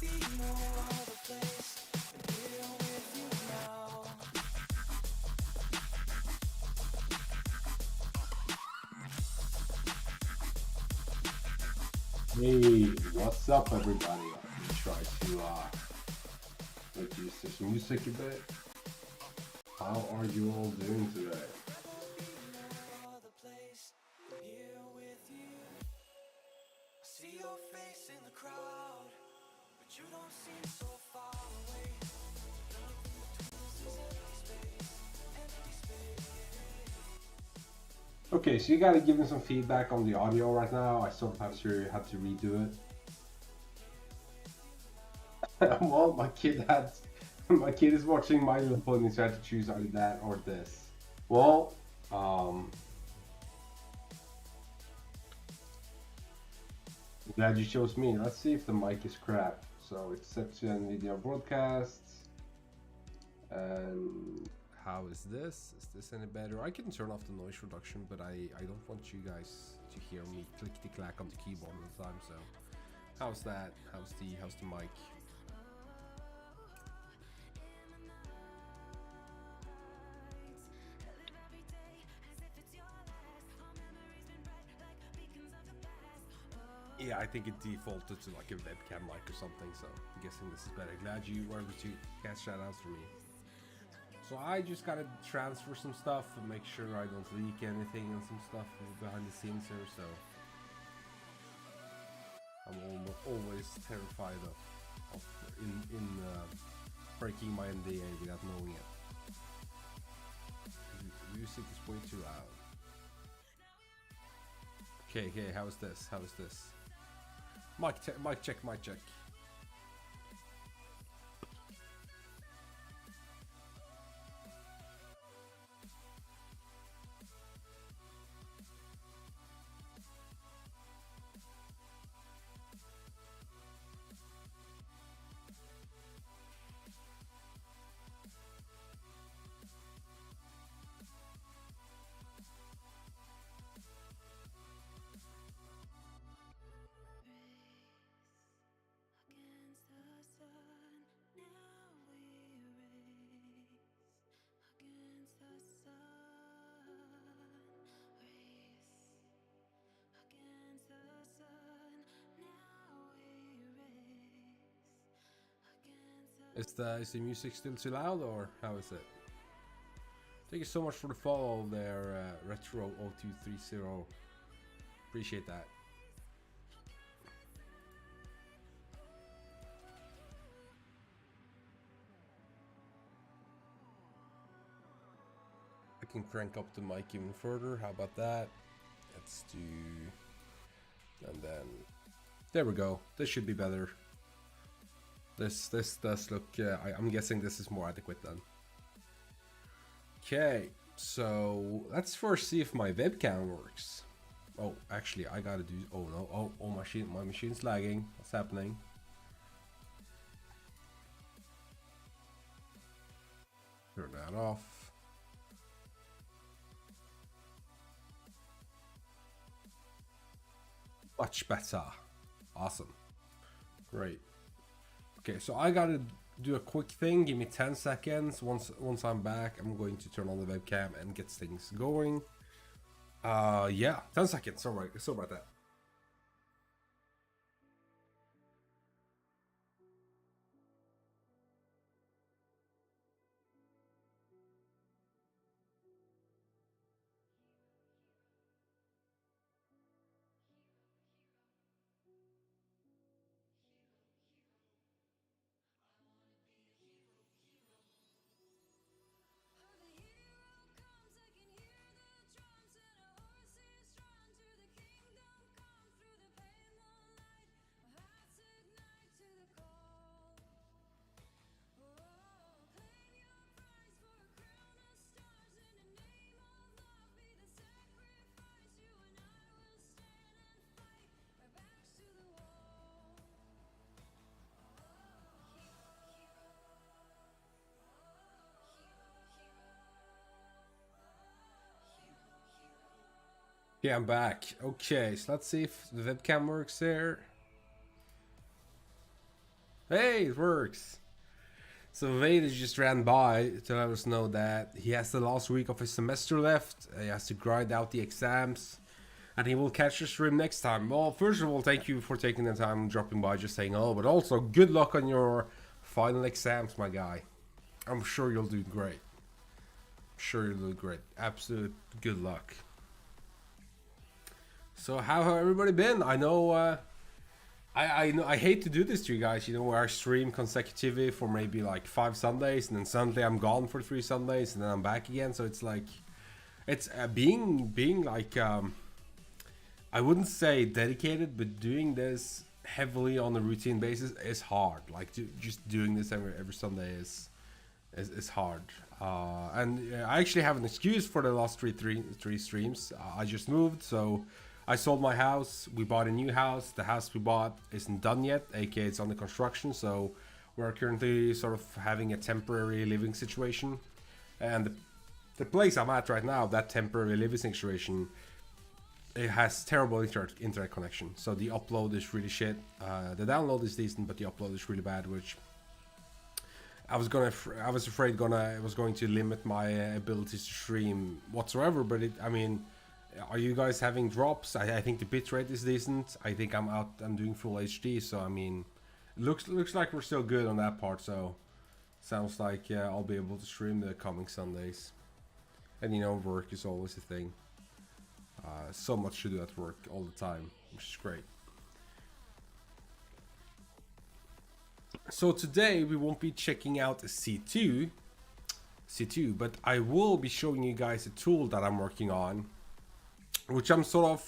Hey, what's up, everybody? Let me try to reduce this music a bit. How are you all doing today? See your face in the crowd, but you don't seem so far away. Okay, so you gotta give me some feedback on the audio right now. I sort of have to redo it. Well, my kid is watching My Little Pony, so I had to choose either that or this. Well, glad you chose me. Let's see if the mic is crap. So it's set to NVIDIA broadcast. And how is this? Is this any better? I can turn off the noise reduction, but I don't want you guys to hear me clickety-clack on the keyboard all the time. So how's that? How's the mic? Yeah, I think it defaulted to like a webcam mic or something, so I'm guessing this is better. Glad you were able to catch that out for me. So I just gotta transfer some stuff and make sure I don't leak anything and some stuff behind the scenes here, so I'm always terrified of breaking my NDA without knowing it. The music is way too loud. Okay, how is this? How is this? Mic check. Is the music still too loud, or how is it? Thank you so much for the follow there, Retro0230. Appreciate that. I can crank up the mic even further. How about that? Let's do... And then... There we go. This should be better. This does look... I'm guessing this is more adequate then. Okay, so let's first see if my webcam works. Oh, actually, I gotta do... Oh no, my machine's lagging. What's happening? Turn that off. Much better. Awesome. Great. Okay, so I gotta do a quick thing. Give me 10 seconds. Once I'm back, I'm going to turn on the webcam and get things going. Yeah, 10 seconds. Sorry about that. Yeah, I'm back. Okay, so let's see if the webcam works there. Hey, it works. So Vader just ran by to let us know that he has the last week of his semester left. He has to grind out the exams, and he will catch the stream next time. Well, first of all, thank you for taking the time dropping by, just saying hello, but also good luck on your final exams, my guy. I'm sure you'll do great. I'm sure you'll do great. Absolute good luck. So how have everybody been? I know. I hate to do this to you guys, you know, where I stream consecutively for maybe like 5 Sundays, and then Sunday I'm gone for 3 Sundays, and then I'm back again. So it's like, it's being like, I wouldn't say dedicated, but doing this heavily on a routine basis is hard. Like just doing this every Sunday is hard. And I actually have an excuse for the last three streams. I just moved, so I sold my house. We bought a new house. The house we bought isn't done yet, aka it's under construction. So we're currently sort of having a temporary living situation. And the place I'm at right now, that temporary living situation, it has terrible internet connection. So the upload is really shit. The download is decent, but the upload is really bad, which I was afraid it was going to limit my abilities to stream whatsoever. But I mean, are you guys having drops? I think the bitrate is decent. I think I'm doing full HD, so I mean, looks like we're still good on that part. So sounds like I'll be able to stream the coming Sundays. And you know, work is always a thing. So much to do at work all the time, which is great. So today we won't be checking out a C2, but I will be showing you guys a tool that I'm working on, which I'm sort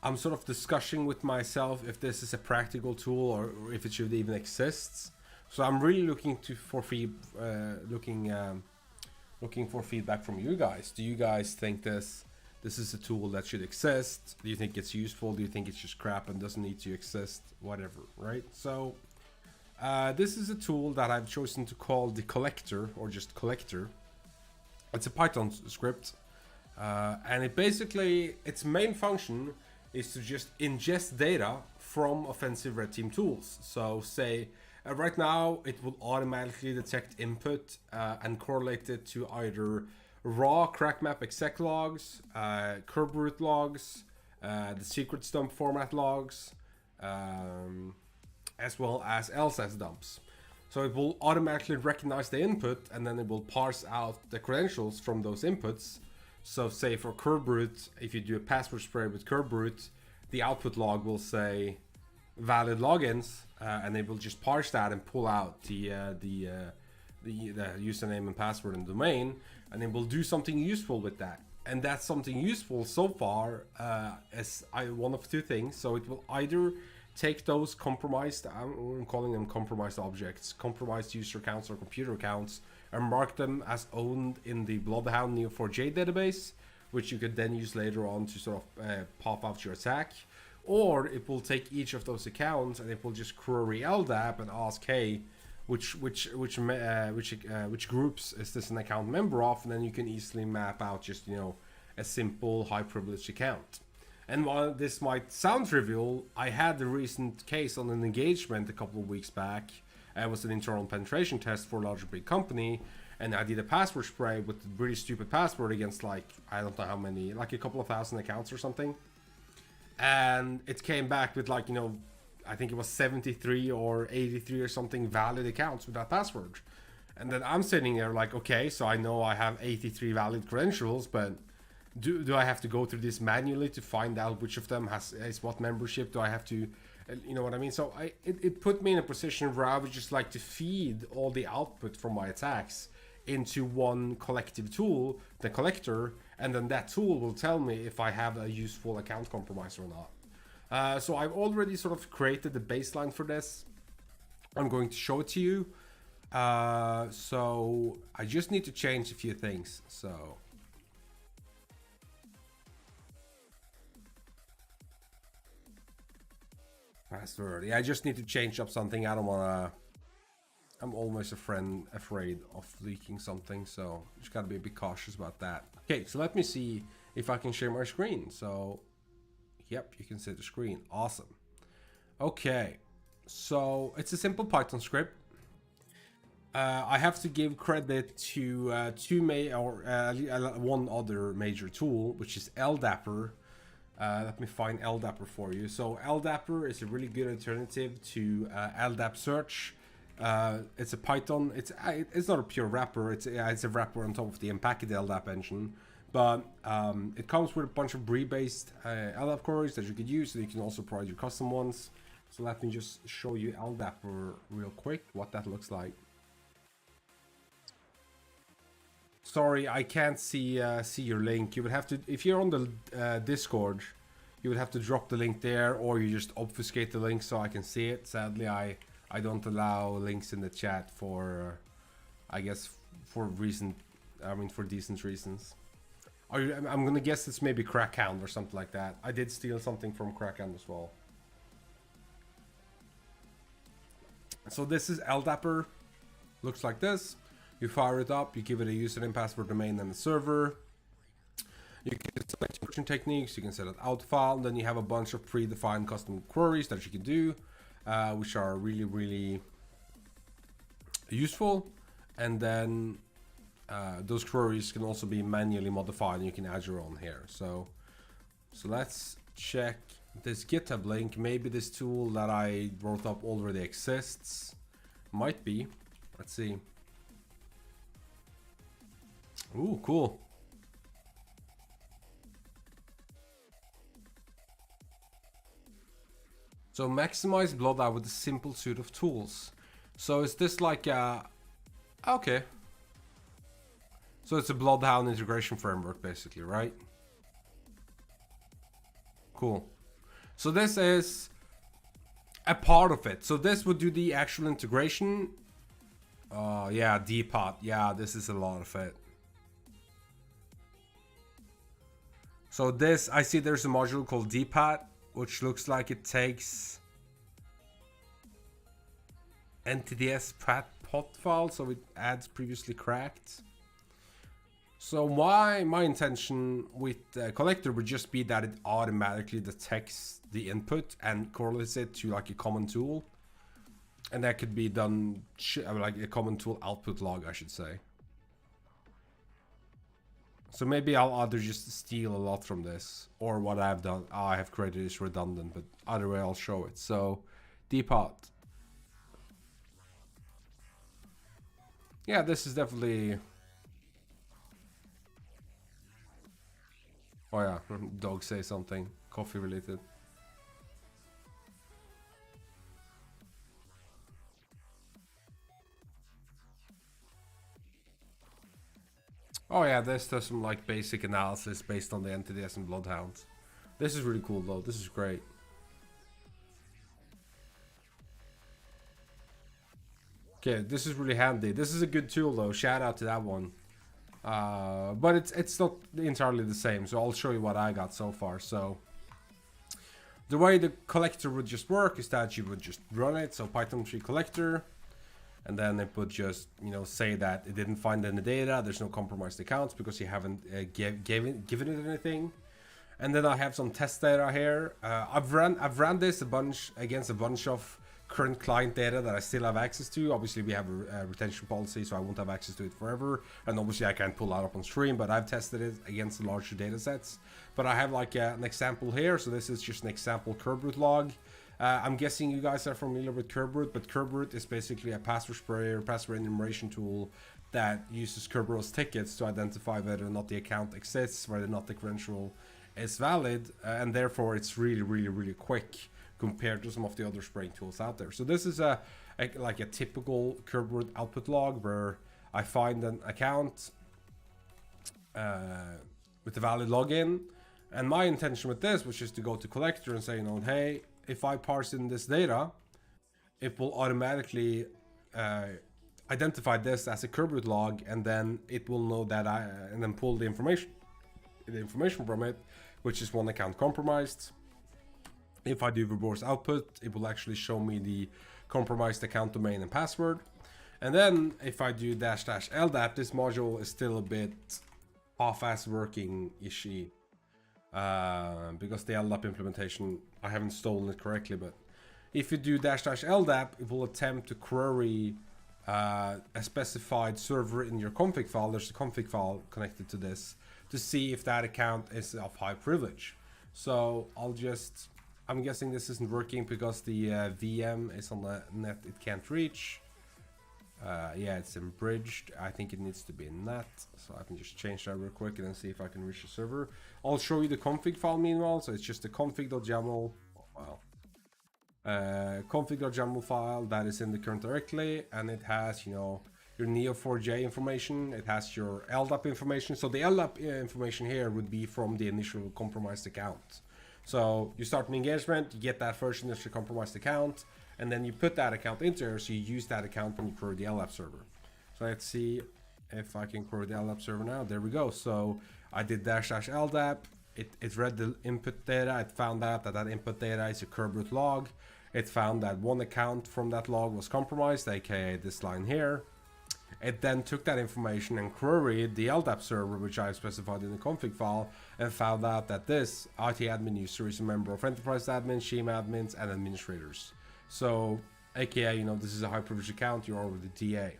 of discussing with myself if this is a practical tool or if it should even exist. So I'm really looking for feedback from you guys. Do you guys think this is a tool that should exist? Do you think it's useful? Do you think it's just crap and doesn't need to exist? Whatever, right? So this is a tool that I've chosen to call the collector, or just collector. It's a Python script. And its main function is to just ingest data from offensive red team tools. So say right now it will automatically detect input and correlate it to either raw crackmap exec logs, curb root logs, the secret stump format logs, as well as LSS dumps. So it will automatically recognize the input, and then it will parse out the credentials from those inputs. So say for curb root, if you do a password spray with curb root, the output log will say valid logins, and it will just parse that and pull out the username and password and domain, and it will do something useful with that. And that's something useful so far as one of two things. So it will either take those compromised, I'm calling them compromised objects, compromised user accounts or computer accounts, and mark them as owned in the Bloodhound Neo4j database, which you could then use later on to sort of pop out your attack. Or it will take each of those accounts and it will just query LDAP and ask, hey, which groups is this an account member of, and then you can easily map out just, you know, a simple high privileged account. And while this might sound trivial, I had a recent case on an engagement a couple of weeks back. It was an internal penetration test for a larger big company, and I did a password spray with a really stupid password against, like, I don't know how many, like a couple of thousand accounts or something. And it came back with, like, you know, I think it was 73 or 83 or something valid accounts with that password. And then I'm sitting there like, okay, so I know I have 83 valid credentials, but do I have to go through this manually to find out which of them is what membership? Do I have to, you know what I mean? So it put me in a position where I would just like to feed all the output from my attacks into one collective tool, the collector, and then that tool will tell me if I have a useful account compromise or not. So I've already sort of created the baseline for this. I'm going to show it to you. So I just need to change a few things. So password. Yeah, I just need to change up something. I don't wanna. I'm always afraid of leaking something, so just gotta be a bit cautious about that. Okay, so let me see if I can share my screen. So, yep, you can see the screen. Awesome. Okay, So it's a simple Python script. I have to give credit to one other major tool, which is LDAPper. Let me find LDAPper for you. So LDAPper is a really good alternative to LDAP search. It's a Python. It's not a pure wrapper. It's a wrapper on top of the unpackaged LDAP engine, but it comes with a bunch of Brie-based LDAP queries that you could use. So you can also provide your custom ones. So let me just show you LDAPper real quick, what that looks like. Sorry, I can't see your link. You would have to, if you're on the Discord, you would have to drop the link there, or you just obfuscate the link so I can see it. Sadly, I don't allow links in the chat for, I guess, for decent reasons. I'm gonna guess it's maybe Crackhound or something like that. I did steal something from Crackhound as well. So this is LDAPper. Looks like this. You fire it up, you give it a username, password, domain, and a server. You can select encryption techniques, you can set an out file, and then you have a bunch of predefined custom queries that you can do, which are really, really useful. And then those queries can also be manually modified, and you can add your own here. So let's check this GitHub link. Maybe this tool that I wrote up already exists. Might be. Let's see. Ooh, cool. So maximize bloodhound with a simple suite of tools. So is this like a... Okay. So it's a bloodhound integration framework basically, right? Cool. So this is a part of it. So this would do the actual integration. Yeah, dpot. Yeah, this is a lot of it. So this, I see there's a module called dpot, which looks like it takes NTDS pot file, so it adds previously cracked. So my intention with collector would just be that it automatically detects the input and correlates it to like a common tool, and that could be done like a common tool output log, I should say. So maybe I'll either just steal a lot from this, or what I've done, I have created is redundant, but either way I'll show it. So dpot. Yeah, this is definitely... Oh yeah, dog say something, coffee related. Oh yeah, this does some like basic analysis based on the NTDS and Bloodhound. This is really cool though, this is great. Okay, this is really handy. This is a good tool though, shout out to that one. But it's not entirely the same, so I'll show you what I got so far. So the way the collector would just work is that you would just run it, so Python 3 collector, and then it would just, you know, say that it didn't find any data, there's no compromised accounts because you haven't given it anything. And then I have some test data here. I've ran this against a bunch of current client data that I still have access to. Obviously we have a retention policy, so I won't have access to it forever, and obviously I can't pull that up on stream, but I've tested it against larger data sets. But I have like an example here, so this is just an example Kerberoot log. I'm guessing you guys are familiar with Kerberoot, but Kerberoot is basically a password sprayer, password enumeration tool that uses Kerberoot's tickets to identify whether or not the account exists, whether or not the credential is valid, and therefore it's really quick compared to some of the other spraying tools out there. So this is like a typical Kerberoot output log where I find an account with a valid login, and my intention with this was just to go to collector and say, you know, hey, if I parse in this data, it will automatically identify this as a Kerberoot log, and then it will know that and then pull the information from it, which is one account compromised. If I do verbose output, it will actually show me the compromised account domain and password. And then if I do --LDAP, this module is still a bit half-ass working because the LDAP implementation, I haven't stolen it correctly, but If you do --LDAP, it will attempt to query a specified server in your config file. There's a config file connected to this to see if that account is of high privilege. So I'm guessing this isn't working because the VM is on the net it can't reach. Yeah, it's in bridged. I think it needs to be in net, so I can just change that real quick and then see if I can reach the server. I'll show you the config file meanwhile. So it's just the config.yaml. Well, config.yaml file that is in the current directory, and it has, you know, your Neo4j information. It has your LDAP information. So the LDAP information here would be from the initial compromised account. So you start an engagement, you get that first initial compromised account, and then you put that account into there, so you use that account when you query the LDAP server. So let's see if I can query the LDAP server now. There we go. So I did --LDAP. It read the input data. It found out that input data is a Kerberos log. It found that one account from that log was compromised, aka this line here. It then took that information and queried the LDAP server, which I specified in the config file, and found out that this IT admin user is a member of enterprise admins, shame admins, and administrators. So, aka, you know, this is a high privilege account, you're already DA.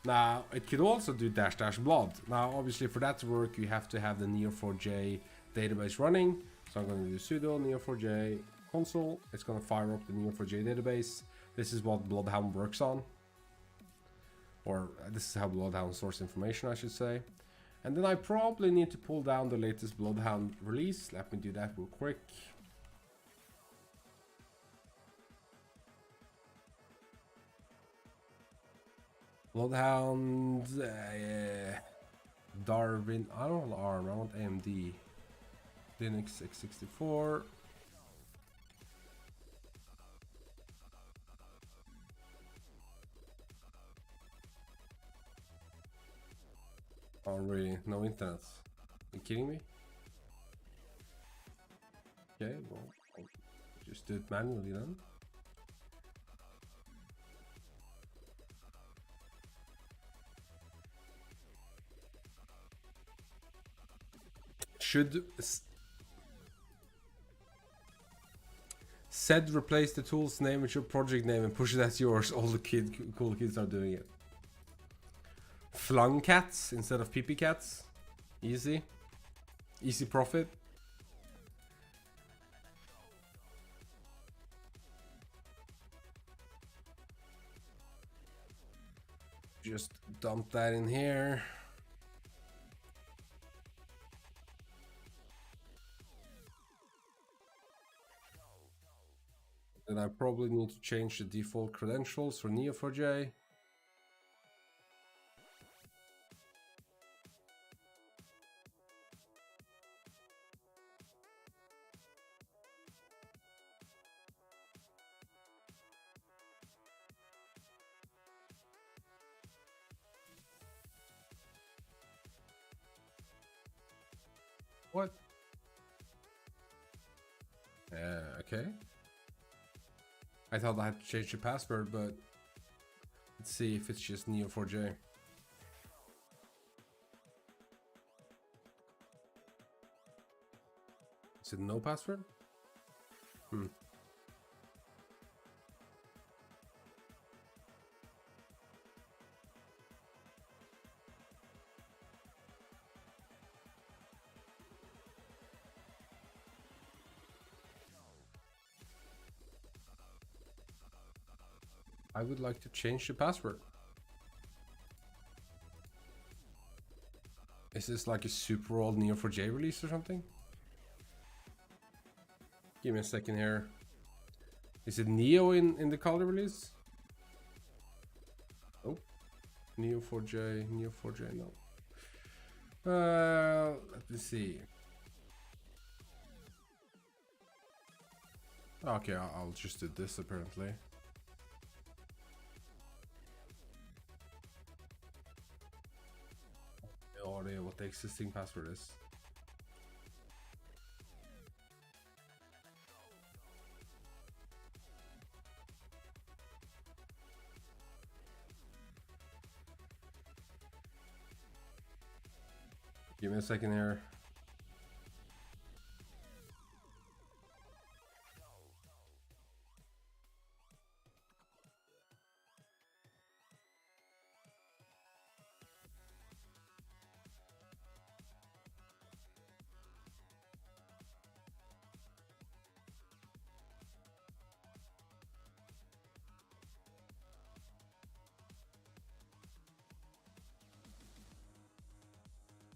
Now, it could also do --blood. Now, obviously, for that to work, you have to have the Neo4j database running. So I'm going to do sudo Neo4j console. It's going to fire up the Neo4j database. This is what Bloodhound works on. Or this is how Bloodhound stores information, I should say. And then I probably need to pull down the latest Bloodhound release. Let me do that real quick. Bloodhound, Darwin, I don't want ARM, I want AMD. Linux x64. Oh really? No internet? Are you kidding me? Okay, well, I'll just do it manually then. Should said replace the tool's name with your project name and push it as yours. All the cool kids are doing it. Flung cats instead of PP cats. Easy profit. Just dump that in here. Then I probably need to change the default credentials for Neo4j. What? Okay. I thought I had to change the password, but let's see if it's just Neo4j. Is it no password? I would like to change the password. Is this like a super old Neo4j release or something? Give me a second here. Is it Neo in the color release? Oh, Neo4j, no. Let me see. Okay, I'll just do this apparently. No idea what the existing password is. Give me a second here.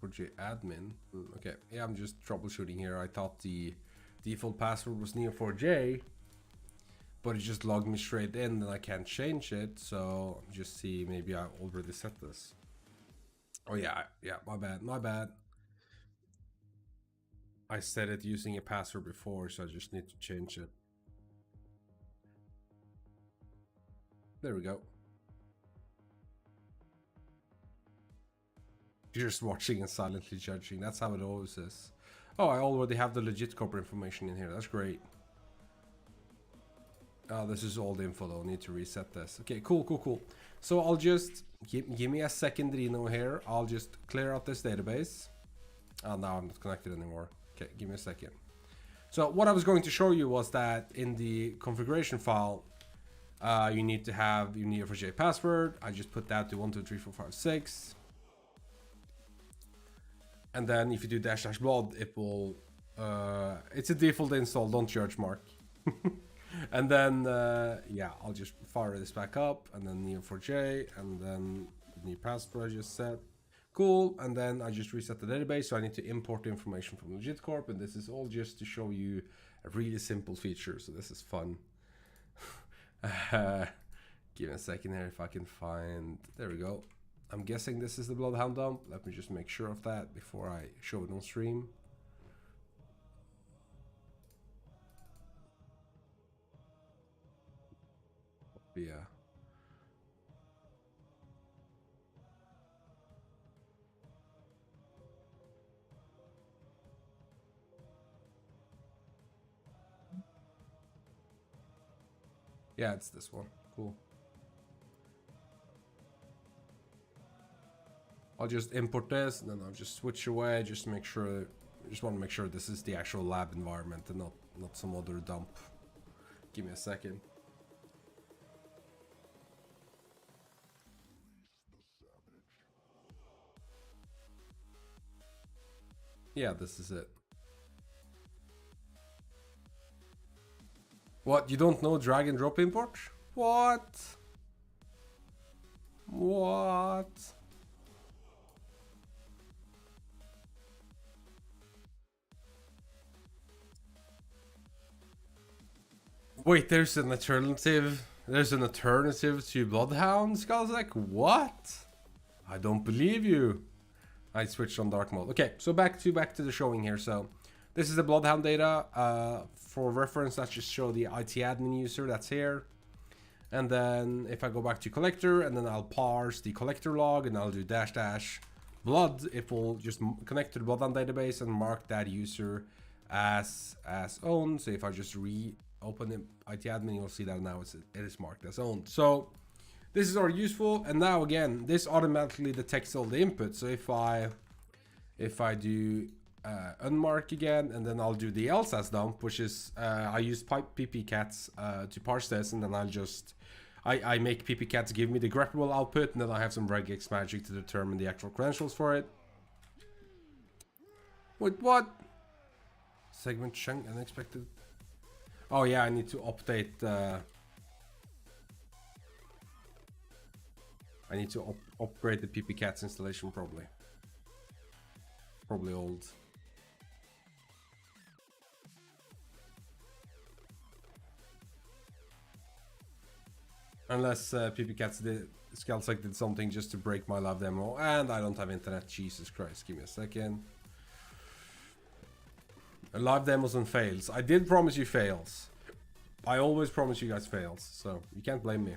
Neo4j admin. Okay, yeah, I'm just troubleshooting here. I thought the default password was Neo4j, but it just logged me straight in and I can't change it. So just see, maybe I already set this. Oh yeah, my bad. I set it using a password before, so I just need to change it. There we go. You're just watching and silently judging. That's how it always is. Oh, I already have the legit corporate information in here. That's great. Oh, this is all the info though. I need to reset this. Okay, cool. So I'll just give me a second, Reno here. I'll just clear out this database. Oh, now I'm not connected anymore. Okay, give me a second. So what I was going to show you was that in the configuration file, you need to have your Neo4j password. I just put that to 1234556. And then if you do -- blood, it will, it's a default install, don't judge, Mark. And then, yeah, I'll just fire this back up, and then Neo4j, and then the new password I just set. Cool, and then I just reset the database, so I need to import the information from Legit Corp, and this is all just to show you a really simple feature, so this is fun. Give me a second here if I can find, there we go. I'm guessing this is the Bloodhound dump. Let me just make sure of that before I show it on stream. Yeah. Yeah, it's this one. Cool. I'll just import this, and then I'll just switch away, just to make sure, just want to make sure this is the actual lab environment and not some other dump. Give me a second. Yeah, this is it. What, you don't know drag and drop import? What? What? Wait, there's an alternative. There's an alternative to Bloodhound? Skull's like, what? I don't believe you. I switched on dark mode. Okay, so back to the showing here. So this is the Bloodhound data. For reference, let's just show the IT admin user that's here. And then if I go back to collector, and then I'll parse the collector log, and I'll do -- blood, it will just connect to the Bloodhound database and mark that user as owned. So if I just reopen the IT admin, you'll see that now it is marked as owned. So this is already useful, and now again, this automatically detects all the inputs. So if I do unmark again, and then I'll do the else as dump, which is I use ppcats to parse this, and then I'll just I make ppcats give me the greppable output, and then I have some regex magic to determine the actual credentials for it. Wait, what? Segment chunk unexpected. Oh yeah, I need to update. I need to upgrade the ppcats installation probably. Probably old. Unless ppcats did, Skullsack did something just to break my live demo, and I don't have internet. Jesus Christ, give me a second. Live demos and fails. I did promise you fails. I always promise you guys fails, so you can't blame me.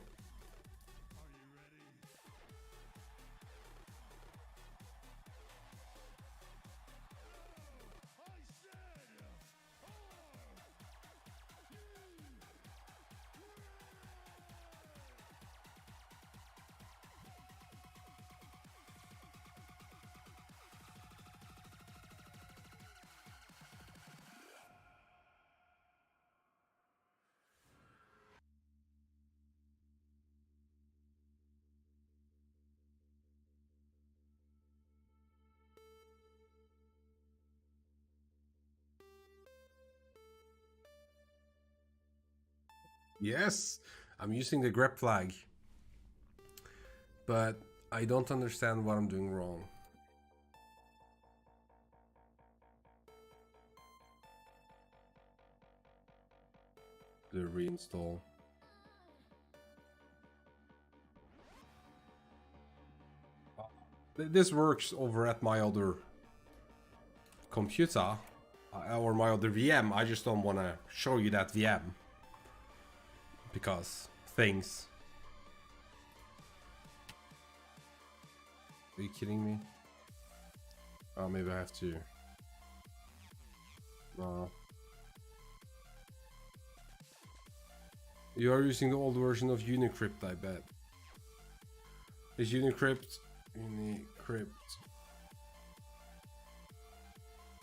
Yes, I'm using the grep flag, but I don't understand what I'm doing wrong. The reinstall. This works over at my other computer or my other VM. I just don't want to show you that VM because things. Are you kidding me? Oh, maybe I have to. No. You are using the old version of Unicrypt, I bet. Is Unicrypt?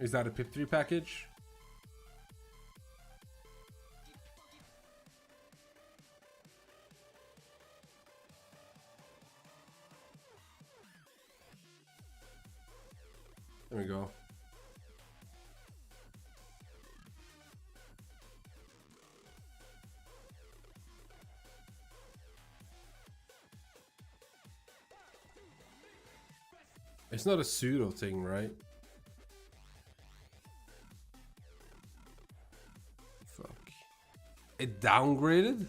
Is that a pip3 package? There we go. It's not a pseudo thing, right? Fuck. It downgraded?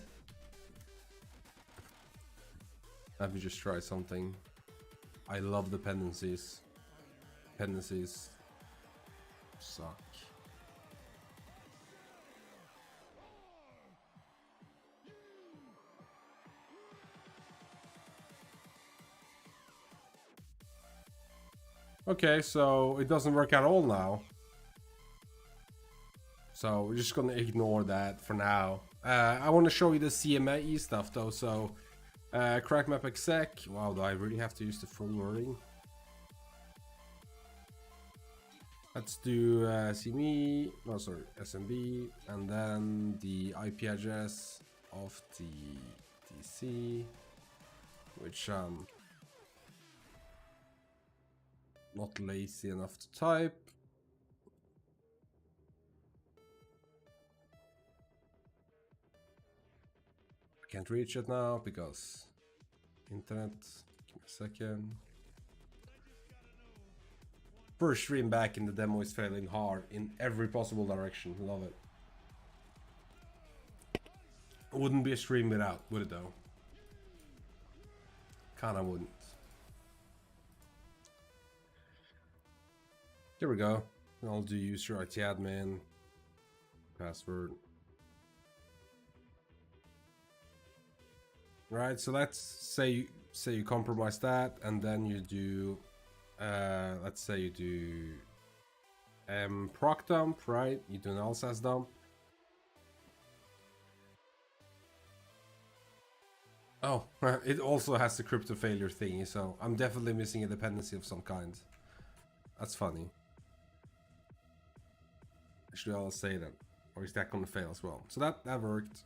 Let me just try something. I love dependencies. Dependencies suck. Okay, so it doesn't work at all now. So we're just gonna ignore that for now. I want to show you the CME stuff though. So crack map exec. Wow, do I really have to use the full wording? Let's do CME, no sorry, SMB, and then the IP address of the DC, which not lazy enough to type. I can't reach it now because internet. Give me a second. First stream back in the demo is failing hard in every possible direction. Love it. It wouldn't be a stream without, would it though? Kinda wouldn't. Here we go. I'll do user IT admin password. Right, so let's say you compromise that, and then you do let's say you do proc dump, right? You do an LSAS dump. Oh, it also has the crypto failure thingy, so I'm definitely missing a dependency of some kind. That's funny. Should I say that? Or is that gonna fail as well? So that worked.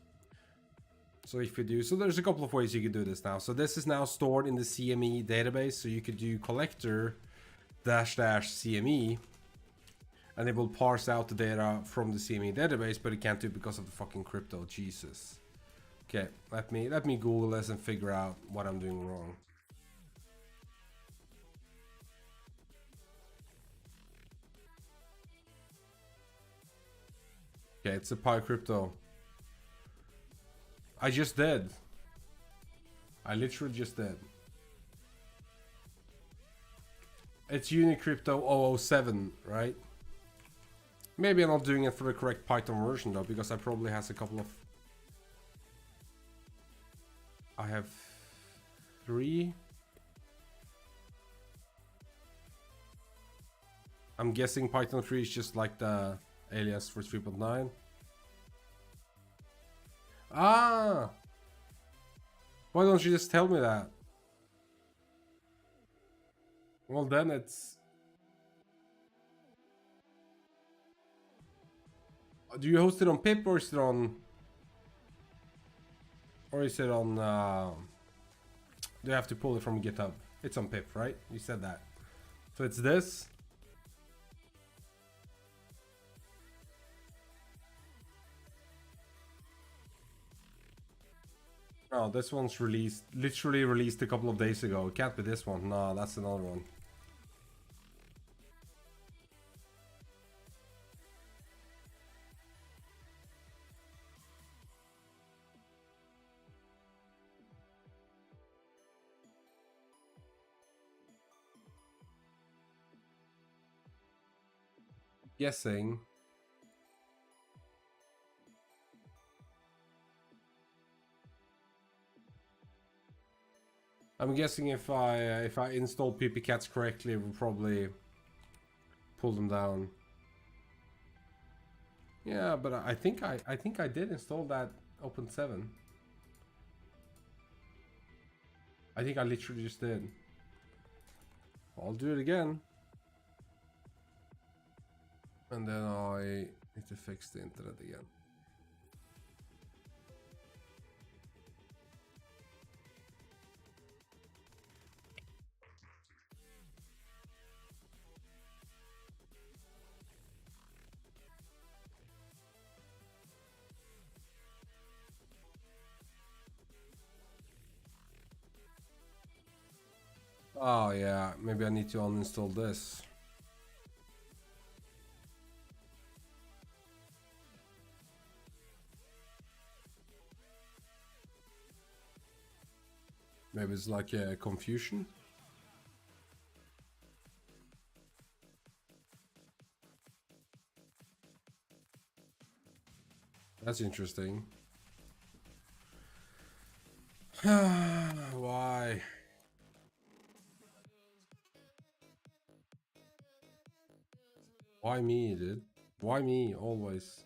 So if you do, so there's a couple of ways you could do this now. So this is now stored in the CME database. So you could do collector --CME, and it will parse out the data from the CME database, but it can't do it because of the fucking crypto. Jesus. Okay, let me Google this and figure out what I'm doing wrong. Okay, it's a Pi crypto. I just did. I literally just did. It's Unicrypto 007, right? Maybe I'm not doing it for the correct Python version though, because I probably has a couple of... I have 3. I'm guessing Python 3 is just like the alias for 3.9. Ah! Why don't you just tell me that? Well then it's... Do you host it on pip or is it on... Or is it on... Do you have to pull it from GitHub? It's on pip, right? You said that. So it's this. Oh, this one's released, literally released a couple of days ago. It can't be this one. No, that's another one. guessing. I'm guessing if I install ppcats correctly, it will probably pull them down. Yeah, but I think I did install that Open7. I think I literally just did. I'll do it again. And then I need to fix the internet again. Oh yeah, maybe I need to uninstall this. Maybe it's like a confusion. That's interesting. Why? Why me, dude? Why me, always?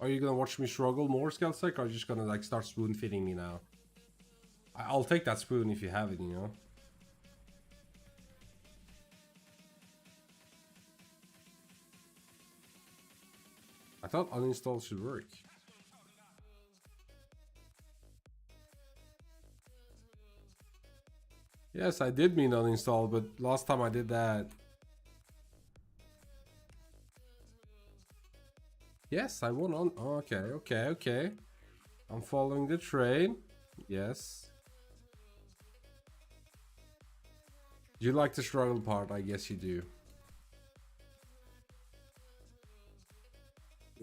Are you gonna watch me struggle more, Skelsec, or are you just gonna like start spoon feeding me now? I'll take that spoon if you have it, you know? I thought uninstall should work. Yes, I did mean uninstall, but last time I did that. Yes, I won on. Oh, okay. I'm following the train. Yes. You like the struggle part, I guess you do.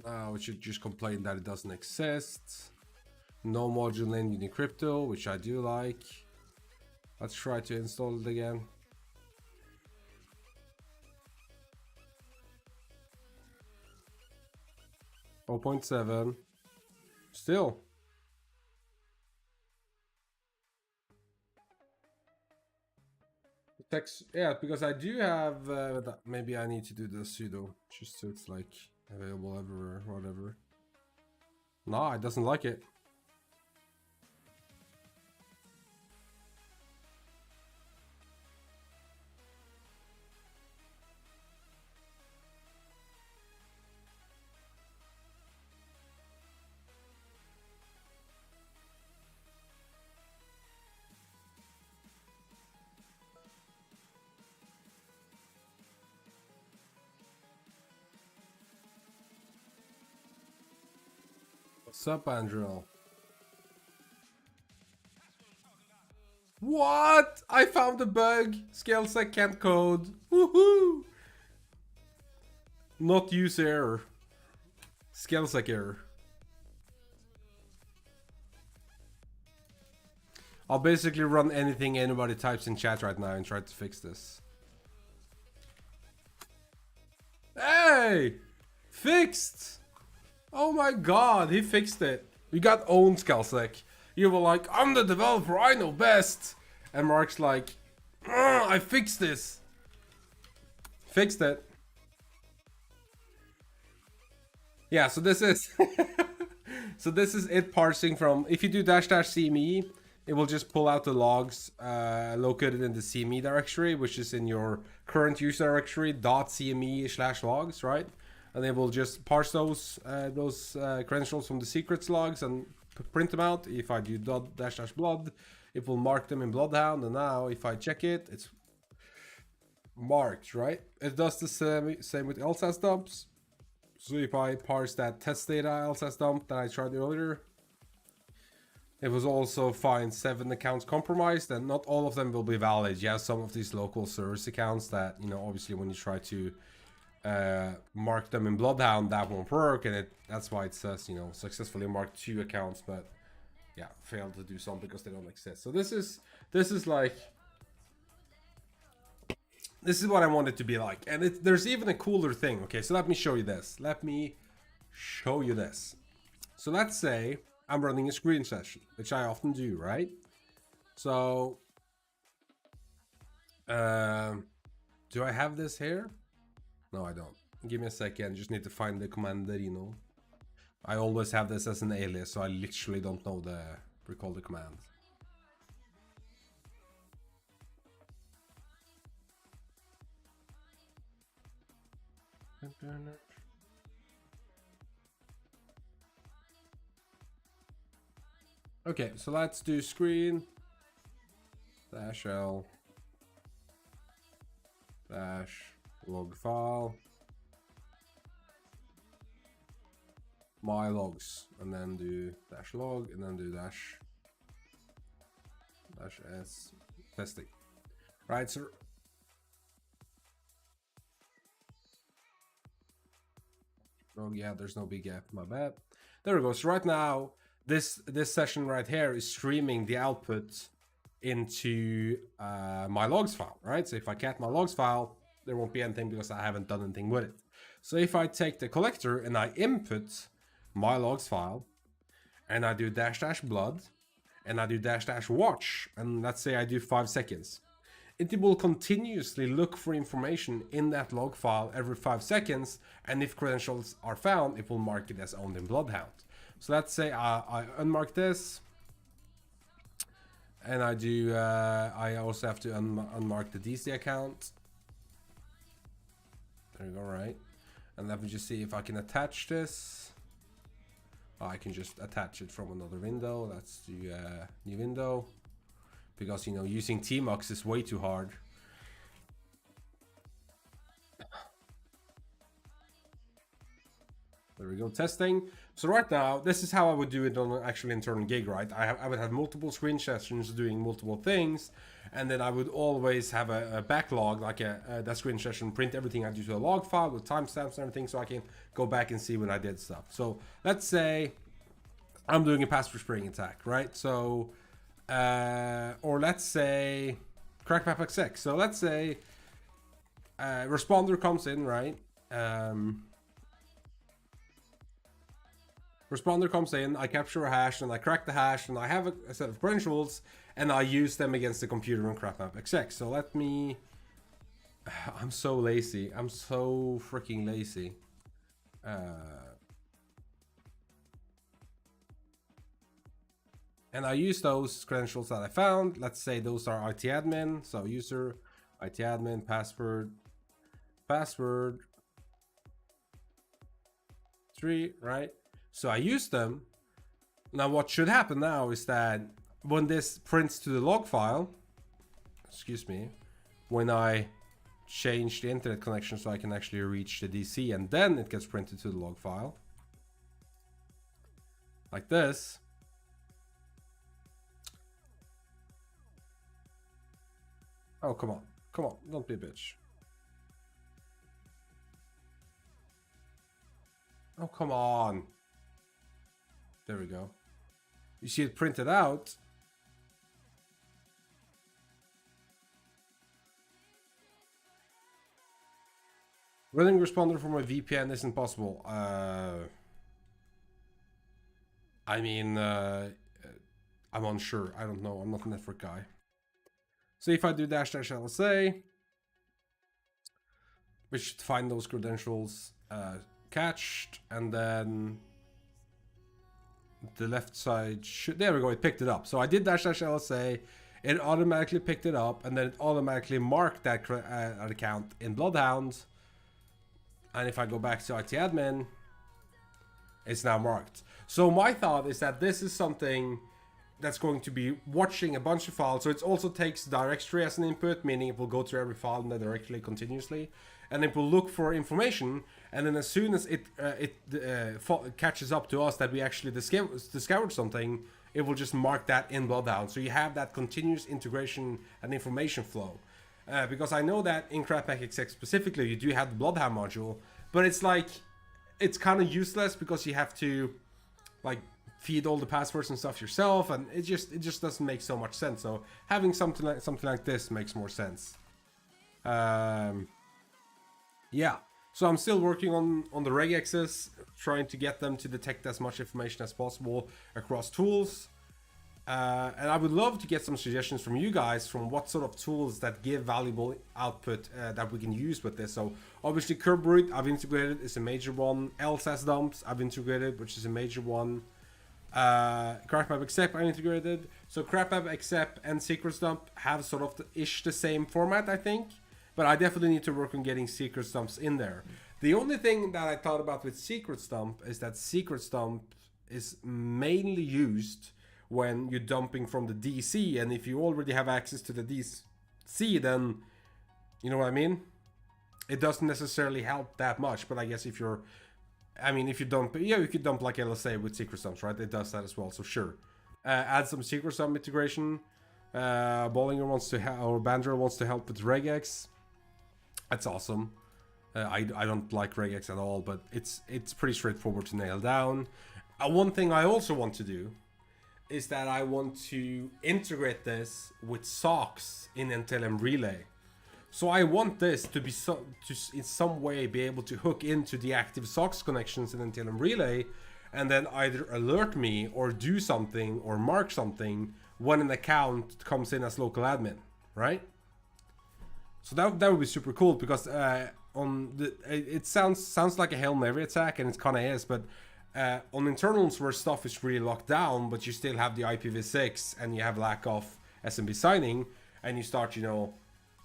Now it should just complain that it doesn't exist. No module in Unicrypto, which I do like. Let's try to install it again. Oh, 0.7. Still. Text, yeah, because I do have. Maybe I need to do the sudo just so it's like available everywhere, whatever. No, it doesn't like it. What's up, Andrew? What? I found a bug. Scalesec can't code. Woohoo! Not use error. Scalesec error. I'll basically run anything anybody types in chat right now and try to fix this. Hey! Fixed! Oh my god, he fixed it. You got owned, Scalesec. You were like, I'm the developer, I know best. And Mark's like, I fixed this. Fixed it. Yeah, so this is so this is it parsing from, if you do --cme, it will just pull out the logs located in the CME directory, which is in your current user directory .cme/logs, right? And it will just parse those credentials from the secrets logs and print them out. If I do --blood, it will mark them in Bloodhound, and now if I check it, it's marked, right? It does the same with LSAS dumps. So if I parse that test data LSAS dump that I tried earlier, it was also find 7 accounts compromised, and not all of them will be valid. You have some of these local service accounts that, you know, obviously when you try to mark them in Bloodhound, that won't work, and that's why it says, you know, successfully marked 2 accounts, but yeah, failed to do some because they don't exist. So this is like, this is what I want it to be like. And there's even a cooler thing. Okay, so let me show you this. Let me show you this. So let's say I'm running a screen session, which I often do, right? So, do I have this here? No, I don't. Give me a second. Just need to find the commanderino. I always have this as an alias, so I literally don't know recall the command. Okay, so let's do screen -l -log file my logs, and then do -log, and then do -s testing. Right, so oh yeah, there's no big gap, my bad. There we go. So right now, this session right here is streaming the output into my logs file, right? So if I cat my logs file, there won't be anything because I haven't done anything with it. So if I take the collector and I input my logs file, and I do --blood, and I do --watch, and let's say I do 5 seconds, it will continuously look for information in that log file every 5 seconds, and if credentials are found, it will mark it as owned in Bloodhound. So let's say I unmark this, and I do. I also have to unmark the DC account. There you go, right? And let me just see if I can attach this. Oh, I can just attach it from another window. Let's do new window, because you know using tmux is way too hard. There we go, testing. So right now, this is how I would do it on an actual internal gig, right? I would have multiple screen sessions doing multiple things, and then I would always have a backlog, like that screen session, print everything I do to a log file with timestamps and everything, so I can go back and see when I did stuff. So let's say I'm doing a password spraying attack, right? So, or let's say crackmap.exec. So let's say responder comes in, right? Responder comes in, I capture a hash, and I crack the hash, and I have a set of credentials, and I use them against the computer in crackmap.exec. So let me... I'm so lazy. I'm so freaking lazy. And I use those credentials that I found. Let's say those are itadmin, so user, itadmin, password, 3, right? So I use them. Now what should happen now is that when this prints to the log file, excuse me, when I change the internet connection so I can actually reach the DC, and then it gets printed to the log file, like this. Oh, come on. Come on, don't be a bitch. Oh, come on. There we go. You see it printed out. Running responder from a VPN isn't possible. I mean, I'm unsure. I don't know. I'm not a network guy. So if I do --LSA, we should find those credentials cached, and then the left side should, there we go, it picked it up. So I did --LSA, it automatically picked it up, and then it automatically marked that account in Bloodhound. And if I go back to itadmin, it's now marked. So my thought is that this is something that's going to be watching a bunch of files. So it also takes directory as an input, meaning it will go through every file in the directory continuously, and it will look for information. And then as soon as it catches up to us that we actually discovered something, it will just mark that in Bloodhound. So you have that continuous integration and information flow. Because I know that in crackmap.exec specifically, you do have the Bloodhound module, but it's like, it's kind of useless because you have to like feed all the passwords and stuff yourself, and it just doesn't make so much sense. So having something like this makes more sense. Yeah. So I'm still working on the regexes, trying to get them to detect as much information as possible across tools. And I would love to get some suggestions from you guys from what sort of tools that give valuable output that we can use with this. So obviously curb root I've integrated is a major one. LSS dumps I've integrated, which is a major one. Crapmap accept I integrated. So crapmap accept and secrets dump have sort of the same format, I think. But I definitely need to work on getting secrets dumps in there. The only thing that I thought about with secrets dump is that secrets dump is mainly used when you're dumping from the DC, and if you already have access to the DC, then you know what I mean? It doesn't necessarily help that much, but I guess if you dump, yeah, you could dump like LSA with secret dumps, right? It does that as well, so sure. Add some secret dump integration. Bollinger wants to or Bandra wants to help with regex. That's awesome. I don't like regex at all, but it's pretty straightforward to nail down. One thing I also want to do is that I want to integrate this with socks in NTLM Relay. So I want this to be in some way be able to hook into the active socks connections in NTLM Relay, and then either alert me or do something or mark something when an account comes in as local admin, right? So that would be super cool, because it sounds like a Hail Mary attack, and it kind of is, but on internals where stuff is really locked down, but you still have the IPv6 and you have lack of SMB signing, and you start,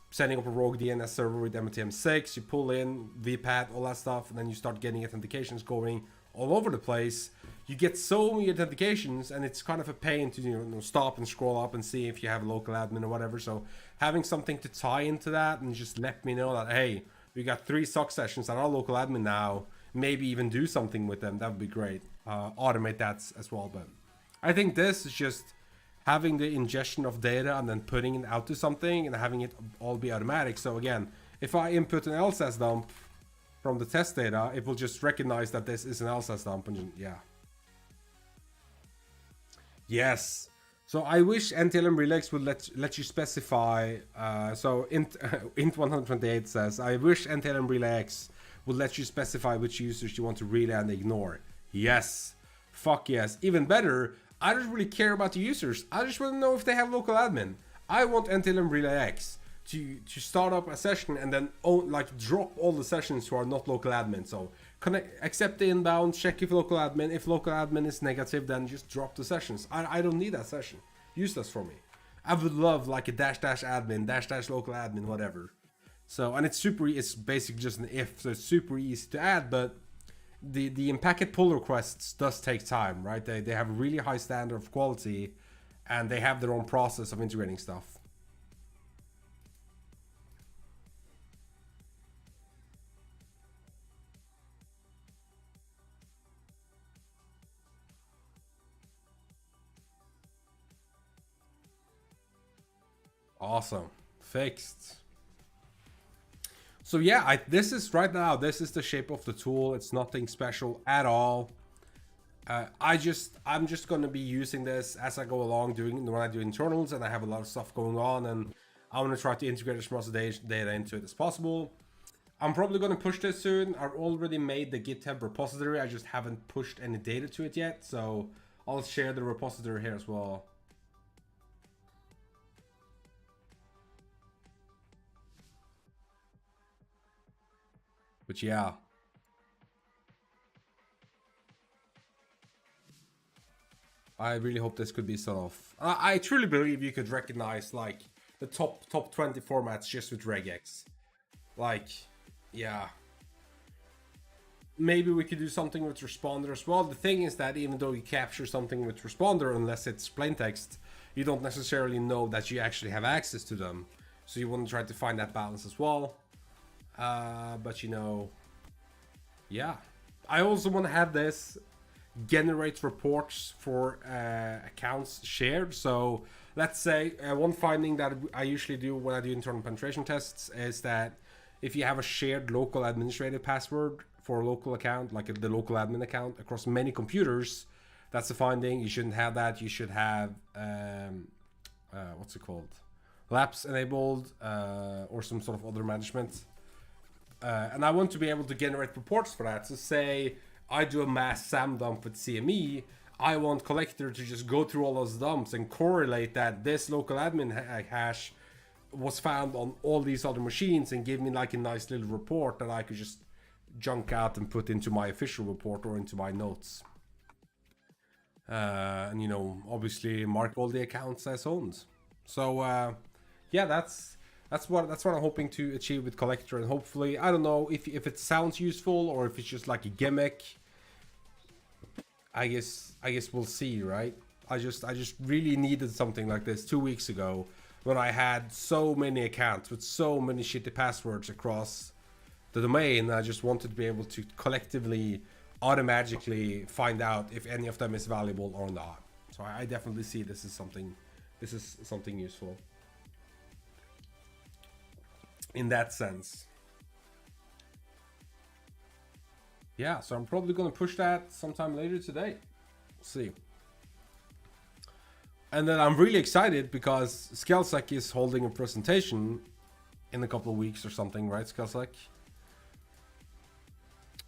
setting up a rogue DNS server with MTM6, you pull in VPAT, all that stuff, and then you start getting authentications going all over the place. You get so many authentications, and it's kind of a pain to stop and scroll up and see if you have a local admin or whatever. So having something to tie into that and just let me know that, hey, we got 3 SOC sessions that are local admin now, maybe even do something with them, that would be great. Automate that as well. But I think this is just having the ingestion of data and then putting it out to something and having it all be automatic. So again, if I input an LSS dump from the test data, it will just recognize that this is an LSS dump, and yeah. Yes. So I wish NTLM Relax would let you specify. So int128 says, I wish NTLM Relax would let you specify which users you want to relay and ignore. Yes. Fuck yes. Even better, I don't really care about the users. I just want to know if they have local admin. I want NTLM Relay X to start up a session and then drop all the sessions who are not local admin. So accept the inbound, check if local admin. If local admin is negative, then just drop the sessions. I don't need that session. Useless for me. I would love like a --admin, --local admin, whatever. So, and it's basically just an if, so it's super easy to add, but the in-packet pull requests does take time, right? They have a really high standard of quality, and they have their own process of integrating stuff. Awesome. Fixed. So yeah, this is the shape of the tool. It's nothing special at all. I'm just going to be using this as I go along when I do internals, and I have a lot of stuff going on, and I want to try to integrate as much data into it as possible. I'm probably going to push this soon. I've already made the GitHub repository. I just haven't pushed any data to it yet, so I'll share the repository here as well. But yeah. I really hope this could be sort of... I truly believe you could recognize like the top 20 formats just with regex. Like, yeah. Maybe we could do something with responder as well. The thing is that even though you capture something with responder, unless it's plain text, you don't necessarily know that you actually have access to them. So you want to try to find that balance as well. But yeah. I also want to have this generate reports for accounts shared. So let's say one finding that I usually do when I do internal penetration tests is that if you have a shared local administrative password for a local account, like the local admin account across many computers, That's a finding. You shouldn't have that. You should have what's it called, lapse enabled, or some sort of other management. And I want to be able to generate reports for that. So say I do a mass SAM dump with CME, I want collector to just go through all those dumps and correlate that this local admin hash was found on all these other machines and give me like a nice little report that I could just junk out and put into my official report or into my notes. And you know, obviously mark all the accounts as owned. So yeah, that's what I'm hoping to achieve with collector, and hopefully, I don't know if it sounds useful or if it's just like a gimmick. I guess we'll see, right? I just really needed something like this 2 weeks ago when I had so many accounts with so many shitty passwords across the domain. I just wanted to be able to collectively automatically find out if any of them is valuable or not. So I definitely see this is something useful in that sense. Yeah, so I'm probably gonna push that sometime later today. Let's see. And then I'm really excited because Skelsec is holding a presentation in a couple of weeks or something, right, Skelsec?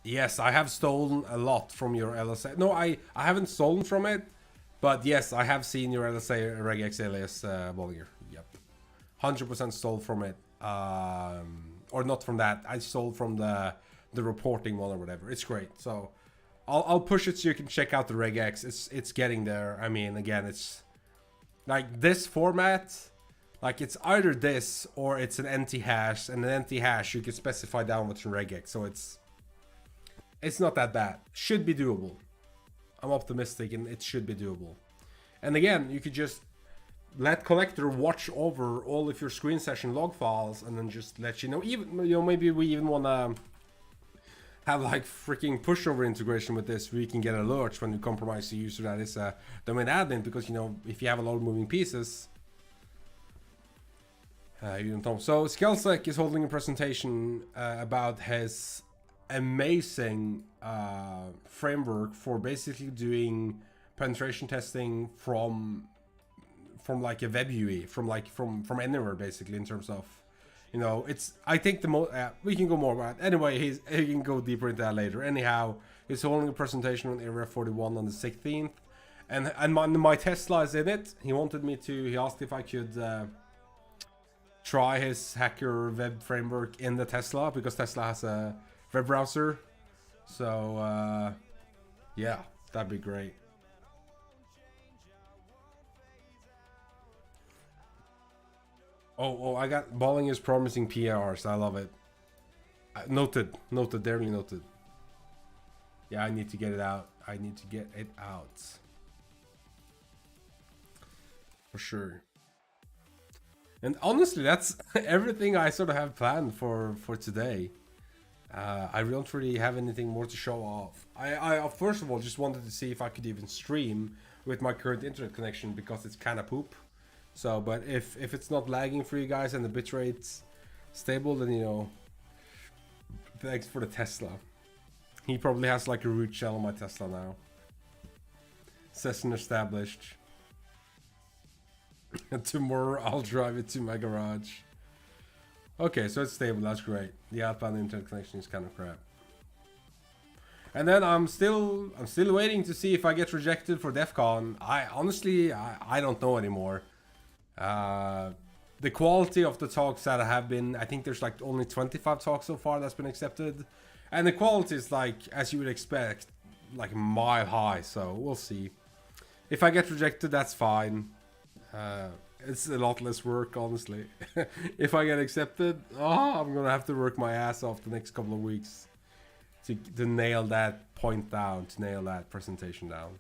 Yes, I have stolen a lot from your LSA. No, I haven't stolen from it, but yes, I have seen your LSA regex alias Bollinger. Yep, 100% stole from it. Or not from that. I stole from the reporting one or whatever. It's great. So I'll push it so you can check out the regex. It's getting there. I mean, again, it's like this format. Like it's either this or it's an empty hash, and an empty hash you can specify down with your regex. So it's not that bad. Should be doable. I'm optimistic, and it should be doable. And again, you could just let collector watch over all of your screen session log files, and then just let you know. Even, you know, maybe we even want to have like freaking pushover integration with this, where you can get alerts when you compromise the user that is a domain admin, because you know, if you have a lot of moving pieces, you don't know. So Skelsec is holding a presentation about his amazing framework for basically doing penetration testing from like a web UI, from anywhere, basically, in terms of, you know, it's, I think the most, we can go more about it. Anyway, he can go deeper into that later. Anyhow, he's holding a presentation on Area 41 on the 16th, and my Tesla is in it. He wanted me to, he asked if I could try his hacker web framework in the Tesla, because Tesla has a web browser. So yeah, that'd be great. Oh, I got Balling is promising PRs. I love it. Noted, dearly noted. Yeah, I need to get it out. I need to get it out. For sure. And honestly, that's everything I sort of have planned for today. I don't really have anything more to show off. I first of all just wanted to see if I could even stream with my current internet connection, because it's kind of poop. So, but if it's not lagging for you guys and the bitrate's stable, then, you know, thanks for the Tesla. He probably has like a root shell on my Tesla now. Session established. And tomorrow I'll drive it to my garage. Okay, so it's stable, that's great. The outbound internet connection is kind of crap. And then I'm still waiting to see if I get rejected for DEF CON. I honestly don't know anymore. The quality of the talks that have been, I think there's like only 25 talks so far that's been accepted, and the quality is like, as you would expect, like mile high. So we'll see. If I get rejected, that's fine. It's a lot less work, honestly. If I get accepted, I'm gonna have to work my ass off the next couple of weeks to nail that point down, to nail that presentation down.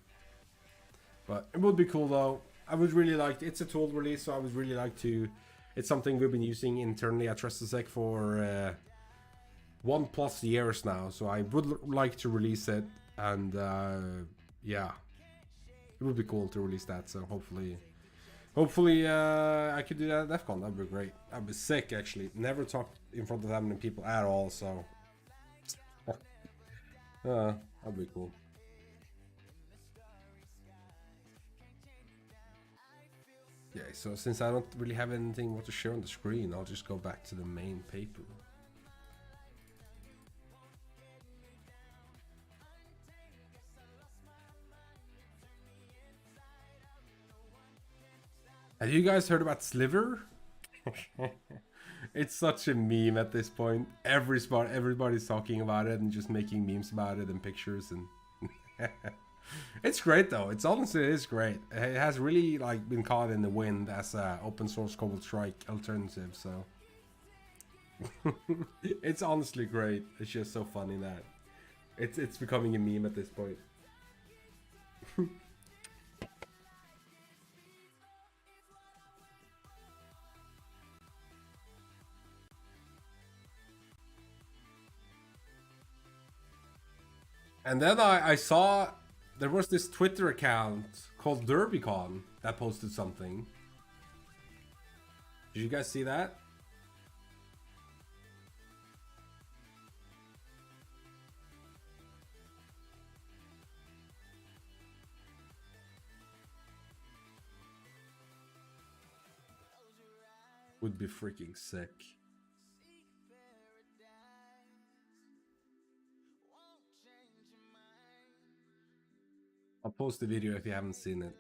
But it would be cool though. I would really like, it's a tool release, so I would really like to, it's something we've been using internally at TrustedSec for 1+ years now, so I would like to release it, and yeah, it would be cool to release that. So hopefully I could do that at DEF CON. That'd be great. That'd be sick, actually. Never talked in front of that many people at all, so that'd be cool. Okay, so since I don't really have anything what to share on the screen, I'll just go back to the main paper. Have you guys heard about Sliver? It's such a meme at this point. Everybody's talking about it and just making memes about it and pictures, and it's great though. It's honestly, it is great. It has really like been caught in the wind as a open source Cobalt Strike alternative. So it's honestly great. It's just so funny that it's becoming a meme at this point. And then I saw there was this Twitter account called DerbyCon that posted something. Did you guys see that? Would be freaking sick. I'll post the video if you haven't seen it.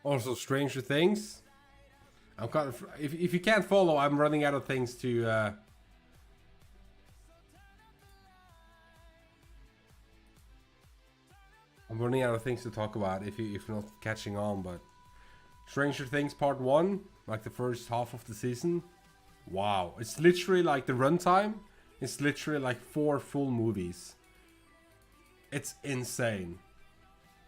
Also, Stranger Things. I'm kind of, if you can't follow, I'm running out of things to. I'm running out of things to talk about if you're not catching on. But Stranger Things Part 1, like the first half of the season. Wow, it's literally like the runtime. It's literally like 4 full movies. It's insane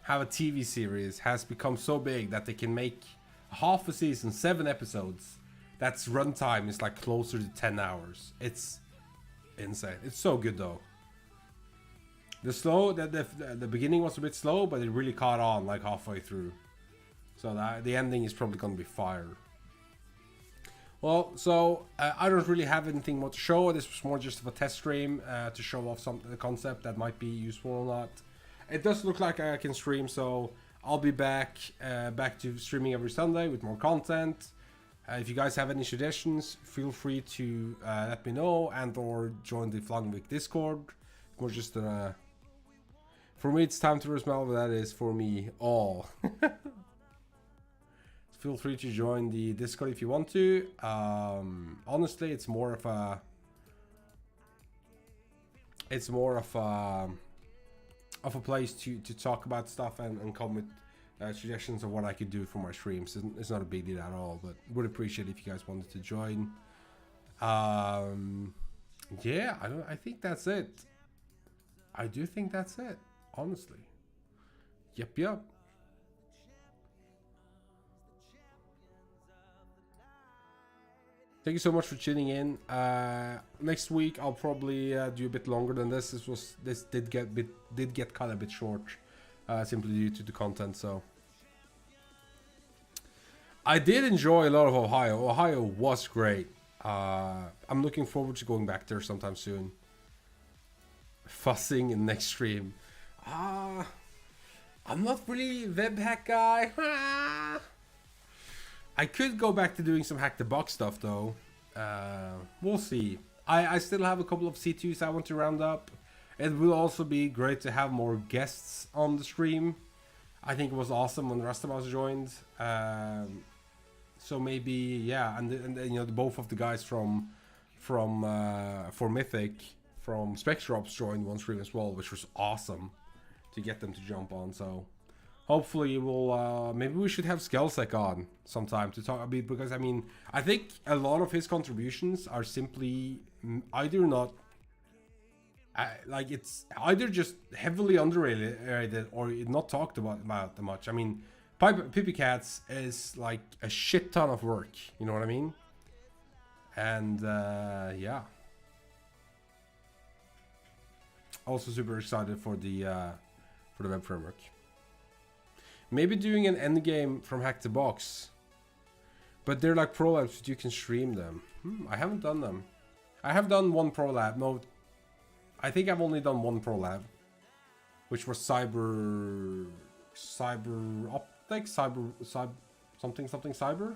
how a TV series has become so big that they can make half a season, 7 episodes. That's runtime is like closer to 10 hours. It's insane. It's so good though. The beginning was a bit slow, but it really caught on like halfway through. So the ending is probably gonna be fire. Well, so I don't really have anything more to show. This was more just of a test stream to show off the concept that might be useful or not. It does look like I can stream, so I'll be back to streaming every Sunday with more content. If you guys have any suggestions, feel free to let me know and or join the Flangvik Discord. More just for me, it's time to smell, but that is for me all. Feel free to join the Discord if you want to. Honestly, it's more of a place to talk about stuff and come with suggestions of what I could do for my streams. It's not a big deal at all, but would appreciate if you guys wanted to join. Yeah, I think that's it. I do think that's it, honestly. Yep. Thank you so much for tuning in. Next week I'll probably do a bit longer than this. This did get cut a bit short, simply due to the content. So I did enjoy a lot of Ohio. Ohio was great. I'm looking forward to going back there sometime soon. Fussing in next stream. I'm not really web hack guy. I could go back to doing some hack the box stuff though. We'll see. I still have a couple of C2s I want to round up. It will also be great to have more guests on the stream. I think it was awesome when the rest of us joined. So maybe, yeah, and you know, both of the guys from for Mythic from Spectrops joined one stream as well, which was awesome to get them to jump on. So hopefully we'll maybe we should have Skelsec on sometime to talk a bit, because I mean I think a lot of his contributions are simply either not like it's either just heavily underrated or not talked about that much. I mean, Pippi Cats is like a shit ton of work, you know what I mean? And yeah, also super excited for the web framework. Maybe doing an end game from Hack the Box, but they're like pro labs, but you can stream them. I haven't done them. I have done one pro lab. No, I think I've only done one pro lab, which was cyber optics, cyber cyber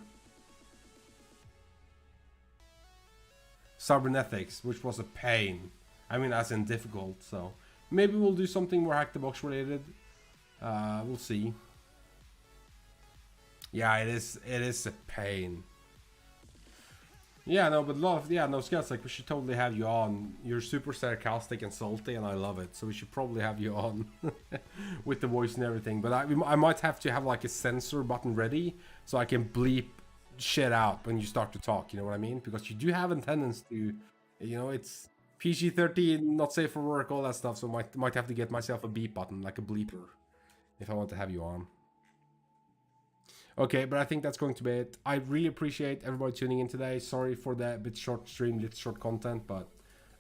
cybernetics, which was a pain. I mean, as in difficult. So maybe we'll do something more Hack the Box related. We'll see. Yeah, it is a pain. Yeah, no, but Scouts, like, we should totally have you on. You're super sarcastic and salty, and I love it. So we should probably have you on with the voice and everything. But I might have to have like a censor button ready so I can bleep shit out when you start to talk. You know what I mean? Because you do have a tendency to, you know, it's PG-13, not safe for work, all that stuff. So might have to get myself a beep button, like a bleeper, if I want to have you on. Okay, but I think that's going to be it. I really appreciate everybody tuning in today. Sorry for that bit short stream, bit short content, but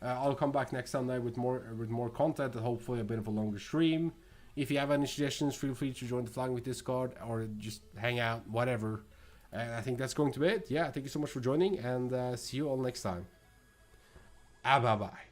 I'll come back next Sunday with more content and hopefully a bit of a longer stream. If you have any suggestions, feel free to join the Flying with Discord or just hang out, whatever. And I think that's going to be it. Yeah, thank you so much for joining, and see you all next time. Bye-bye.